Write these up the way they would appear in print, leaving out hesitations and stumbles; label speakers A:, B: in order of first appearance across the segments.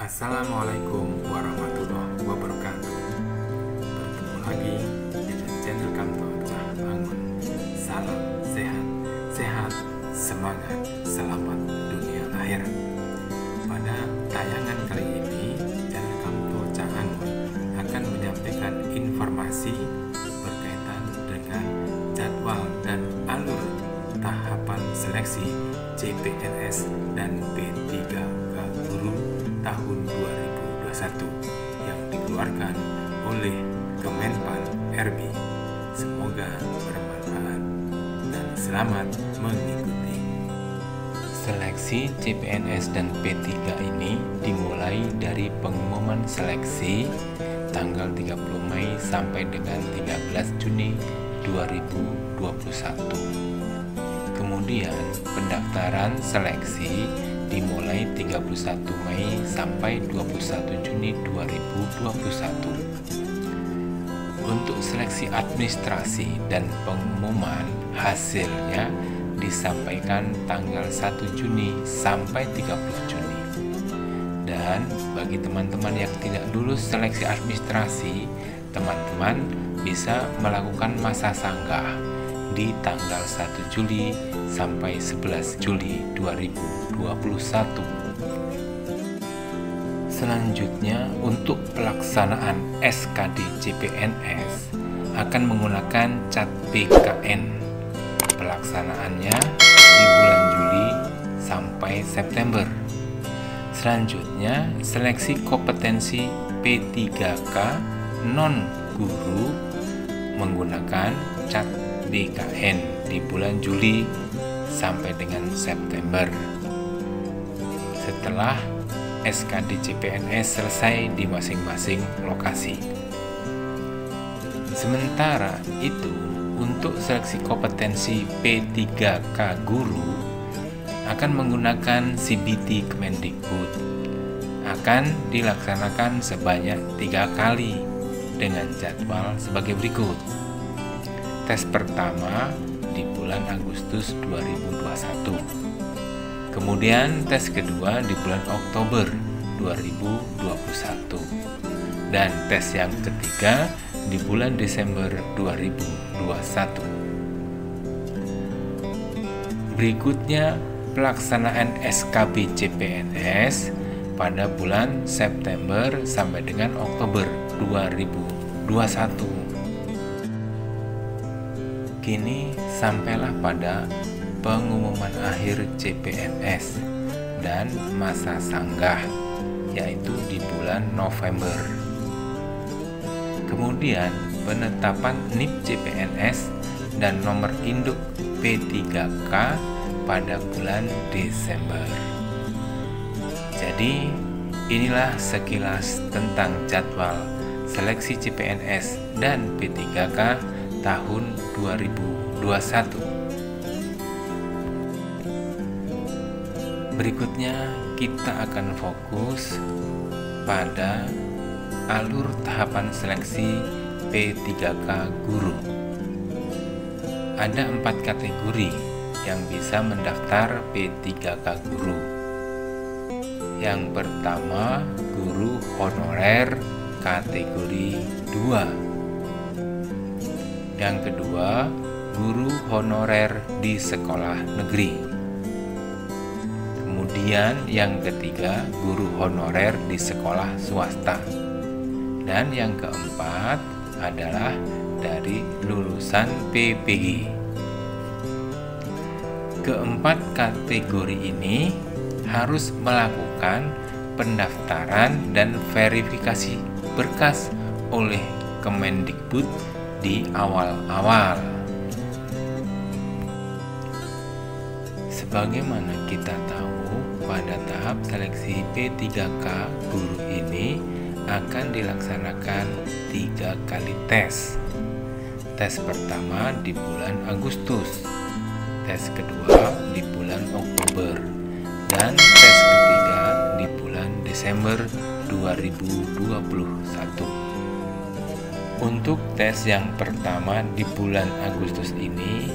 A: Assalamualaikum warahmatullahi wabarakatuh. Bertemu lagi dengan channel Kantor Cah Bangun. Salam sehat, sehat, semangat, selamat dunia akhirat. Pada tayangan kali ini, channel Kantor Cah Bangun akan menyampaikan informasi berkaitan dengan jadwal dan alur tahapan seleksi CPNS dan P3K Guru tahun 2021 yang dikeluarkan oleh Kemenpan RB. Semoga bermanfaat dan selamat mengikuti. Seleksi CPNS dan P3 ini dimulai dari pengumuman seleksi tanggal 30 Mei sampai dengan 13 Juni 2021. Kemudian pendaftaran seleksi dimulai 31 Mei sampai 21 Juni 2021. Untuk seleksi administrasi dan pengumuman hasilnya disampaikan tanggal 1 Juni sampai 30 Juni. Dan bagi teman-teman yang tidak lulus seleksi administrasi, teman-teman bisa melakukan masa sanggah di tanggal 1 Juli sampai 11 Juli 2021. Selanjutnya, untuk pelaksanaan SKD CPNS akan menggunakan cat BKN. Pelaksanaannya di bulan Juli sampai September. Selanjutnya, seleksi kompetensi P3K non-guru menggunakan cat BKN di bulan Juli sampai dengan September. Setelah SKD CPNS selesai di masing-masing lokasi. Sementara itu, untuk seleksi kompetensi P3K Guru akan menggunakan CBT Kemendikbud. Akan dilaksanakan sebanyak 3 kali dengan jadwal sebagai berikut. Tes pertama di bulan Agustus 2021. Kemudian tes kedua di bulan Oktober 2021. Dan tes yang ketiga di bulan Desember 2021. Berikutnya pelaksanaan SKB CPNS pada bulan September sampai dengan Oktober 2021. Kini sampailah pada pengumuman akhir CPNS dan masa sanggah, yaitu di bulan November. Kemudian penetapan NIP CPNS dan nomor induk P3K pada bulan Desember. Jadi inilah sekilas tentang jadwal seleksi CPNS dan P3K tahun 2021. Berikutnya kita akan fokus pada alur tahapan seleksi P3K Guru. Ada 4 kategori yang bisa mendaftar P3K Guru. Yang pertama, guru honorer kategori 2. Yang kedua, guru honorer di sekolah negeri. Kemudian yang ketiga, guru honorer di sekolah swasta. Dan yang keempat adalah dari lulusan PPG. Keempat kategori ini harus melakukan pendaftaran dan verifikasi berkas oleh Kemendikbud di awal-awal. Sebagaimana kita tahu, pada tahap seleksi P3K Guru ini akan dilaksanakan 3 kali tes. Tes pertama di bulan Agustus, tes kedua di bulan Oktober, dan tes ketiga di bulan Desember 2021. Untuk tes yang pertama di bulan Agustus ini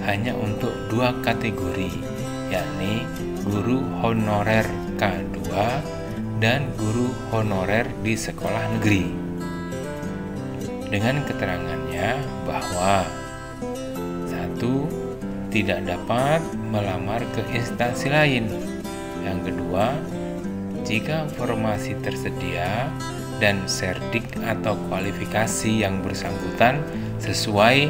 A: hanya untuk 2 kategori, yakni guru honorer K2 dan guru honorer di sekolah negeri. Dengan keterangannya bahwa 1. Tidak dapat melamar ke instansi lain. Yang kedua, jika formasi tersedia dan serdik atau kualifikasi yang bersangkutan sesuai,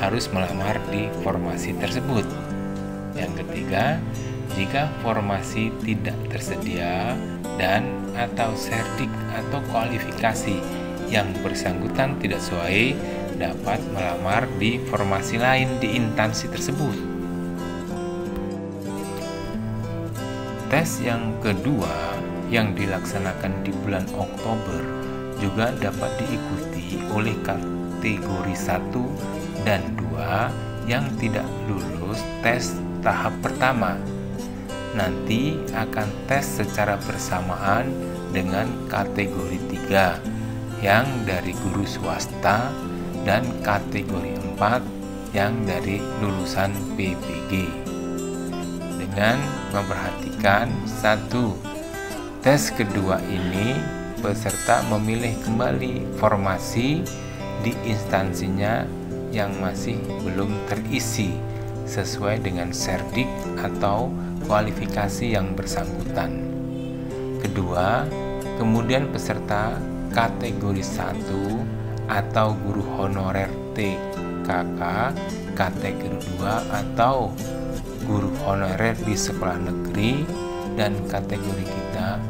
A: harus melamar di formasi tersebut. Yang ketiga, jika formasi tidak tersedia dan atau serdik atau kualifikasi yang bersangkutan tidak sesuai, dapat melamar di formasi lain di instansi tersebut. Tes yang kedua yang dilaksanakan di bulan Oktober juga dapat diikuti oleh kategori 1 dan 2 yang tidak lulus tes tahap pertama. Nanti akan tes secara bersamaan dengan kategori 3 yang dari guru swasta dan kategori 4 yang dari lulusan PPG. Dengan memperhatikan 1. Tes kedua ini peserta memilih kembali formasi di instansinya yang masih belum terisi sesuai dengan serdik atau kualifikasi yang bersangkutan. Kedua, kemudian peserta kategori 1 atau guru honorer TKK, kategori 2 atau guru honorer di sekolah negeri, dan kategori kita,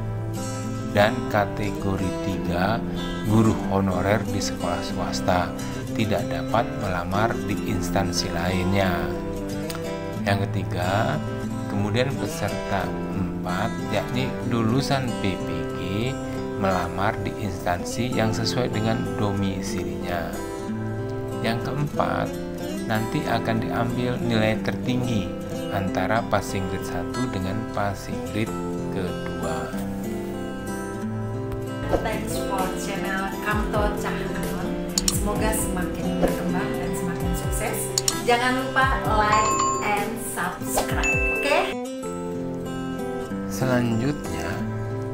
A: dan kategori 3 guru honorer di sekolah swasta tidak dapat melamar di instansi lainnya. Yang ketiga, kemudian peserta 4 yakni lulusan PPG melamar di instansi yang sesuai dengan domisilinya. Yang keempat, nanti akan diambil nilai tertinggi antara passing grade 1 dengan passing grade kedua.
B: Thanks for channel Kamto Cahyanon. Semoga semakin berkembang dan semakin sukses. Jangan lupa like and subscribe, oke?
A: Selanjutnya,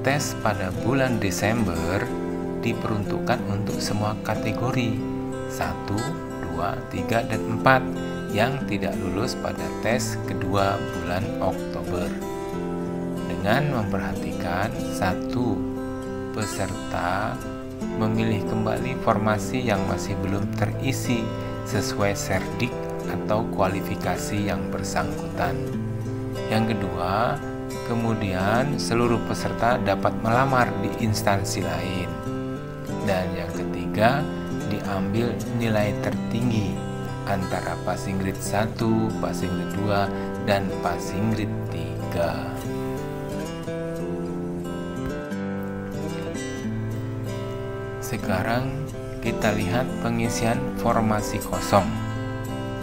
A: tes pada bulan Desember diperuntukkan untuk semua kategori 1, 2, 3, dan 4 yang tidak lulus pada tes kedua bulan Oktober. Dengan memperhatikan 1. Peserta memilih kembali formasi yang masih belum terisi sesuai serdik atau kualifikasi yang bersangkutan. Yang kedua, kemudian seluruh peserta dapat melamar di instansi lain. Dan yang ketiga, diambil nilai tertinggi antara passing grade 1, passing grade 2, dan passing grade 3. Sekarang kita lihat pengisian formasi kosong.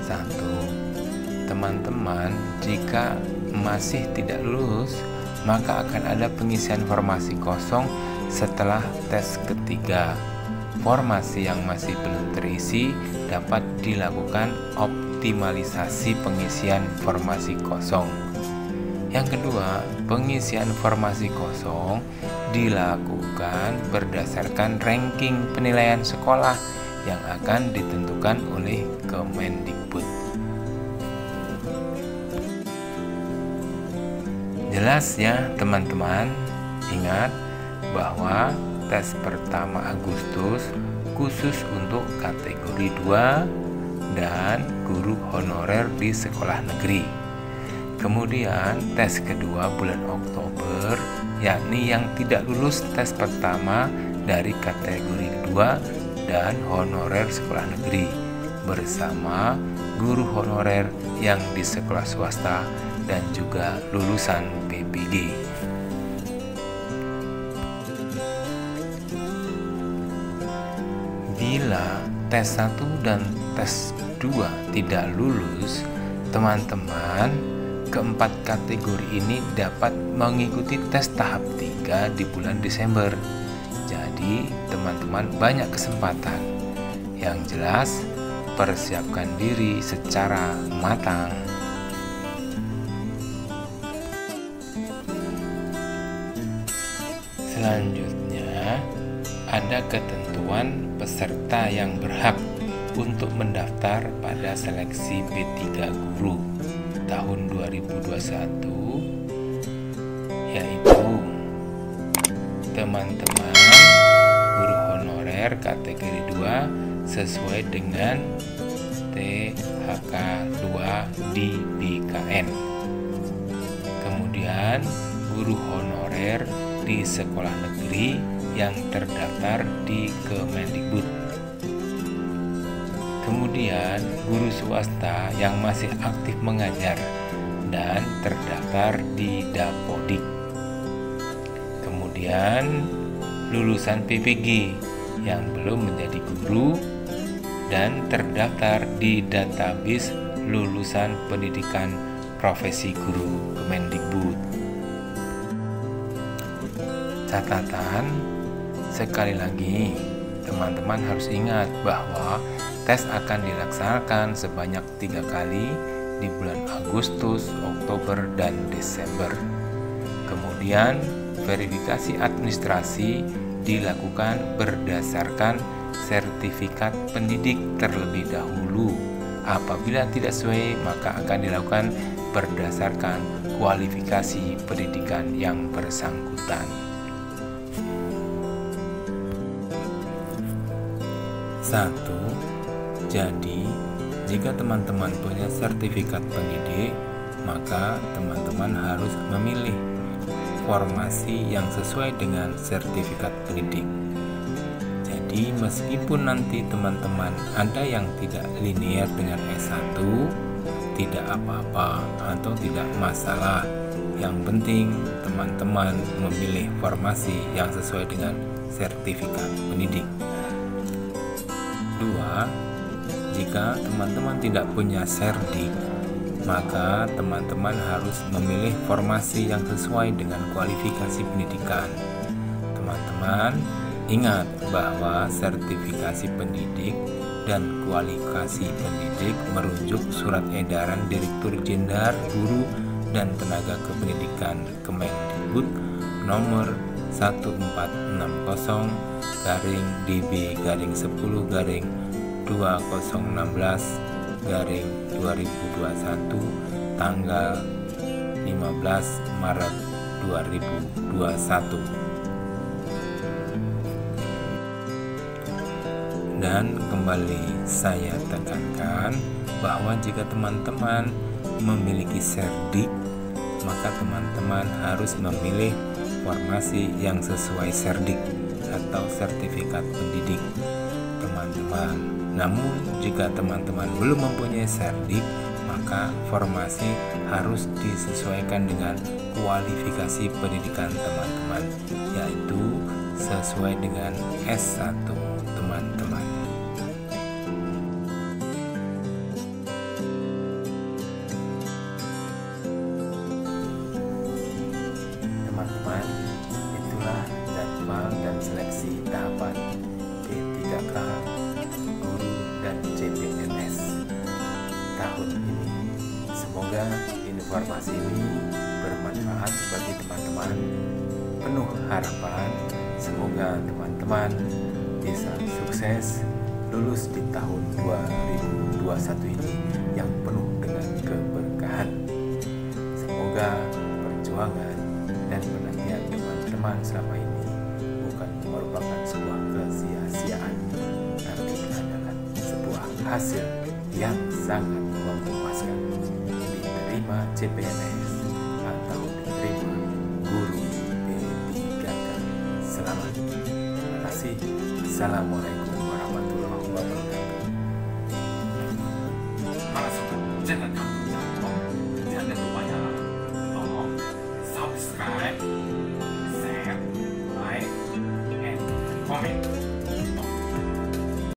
A: 1. Teman-teman, jika masih tidak lulus, maka akan ada pengisian formasi kosong setelah tes ketiga. Formasi yang masih belum terisi dapat dilakukan optimalisasi pengisian formasi kosong. Yang kedua, pengisian formasi kosong dilakukan berdasarkan ranking penilaian sekolah yang akan ditentukan oleh Kemendikbud. Jelas ya teman-teman, ingat bahwa tes pertama Agustus khusus untuk kategori 2 dan guru honorer di sekolah negeri. Kemudian tes kedua bulan Oktober yakni yang tidak lulus tes pertama dari kategori 2 dan honorer sekolah negeri bersama guru honorer yang di sekolah swasta dan juga lulusan PPG. Bila tes 1 dan tes 2 tidak lulus, teman-teman keempat kategori ini dapat mengikuti tes tahap 3 di bulan Desember. Jadi teman-teman banyak kesempatan. Yang jelas, persiapkan diri secara matang. Selanjutnya, ada ketentuan peserta yang berhak untuk mendaftar pada seleksi P3 Guru tahun 2021, yaitu teman-teman guru honorer kategori 2 sesuai dengan THK 2 di BKN. Kemudian guru honorer di sekolah negeri yang terdaftar di Kemendikbud. Kemudian guru swasta yang masih aktif mengajar dan terdaftar di Dapodik. Kemudian lulusan PPG yang belum menjadi guru dan terdaftar di database lulusan pendidikan profesi guru Kemendikbud. Catatan, sekali lagi teman-teman harus ingat bahwa tes akan dilaksanakan sebanyak 3 kali di bulan Agustus, Oktober, dan Desember. Kemudian verifikasi administrasi dilakukan berdasarkan sertifikat pendidik terlebih dahulu. Apabila tidak sesuai, maka akan dilakukan berdasarkan kualifikasi pendidikan yang bersangkutan. 1. Jadi, jika teman-teman punya sertifikat pendidik, maka teman-teman harus memilih formasi yang sesuai dengan sertifikat pendidik. Jadi, meskipun nanti teman-teman ada yang tidak linear dengan S1, tidak apa-apa atau tidak masalah. Yang penting teman-teman memilih formasi yang sesuai dengan sertifikat pendidik. 2. Jika teman-teman tidak punya serdik, maka teman-teman harus memilih formasi yang sesuai dengan kualifikasi pendidikan. Teman-teman ingat bahwa sertifikasi pendidik dan kualifikasi pendidik merujuk surat edaran Direktur Jenderal Guru dan Tenaga Kependidikan Kemendikbud nomor 14/10/2016/2021 tanggal 15 Maret 2021. Dan kembali saya tekankan bahwa jika teman-teman memiliki serdik, maka teman-teman harus memilih formasi yang sesuai serdik atau sertifikat pendidik teman-teman. Namun jika teman-teman belum mempunyai serdik, maka formasi harus disesuaikan dengan kualifikasi pendidikan teman-teman, yaitu sesuai dengan S1 teman-teman. Teman-teman, itulah jadwal dan seleksi tahapan P3K Guru dan CPNS tahun ini. Semoga informasi ini bermanfaat bagi teman-teman. Penuh harapan, semoga teman-teman bisa sukses lulus di tahun 2021 ini yang penuh dengan keberkahan. Semoga perjuangan dan penantian teman-teman selama ini bukan merupakan sebuah kesia-siaan, tapi adalah sebuah hasil yang sangat memuaskan, diterima CPNS atau diterima guru P3K. Selamat. Terima kasih. Assalamualaikum warahmatullahi wabarakatuh. Para sobat, jangan lupa ya, tolong subscribe, share, like, and comment.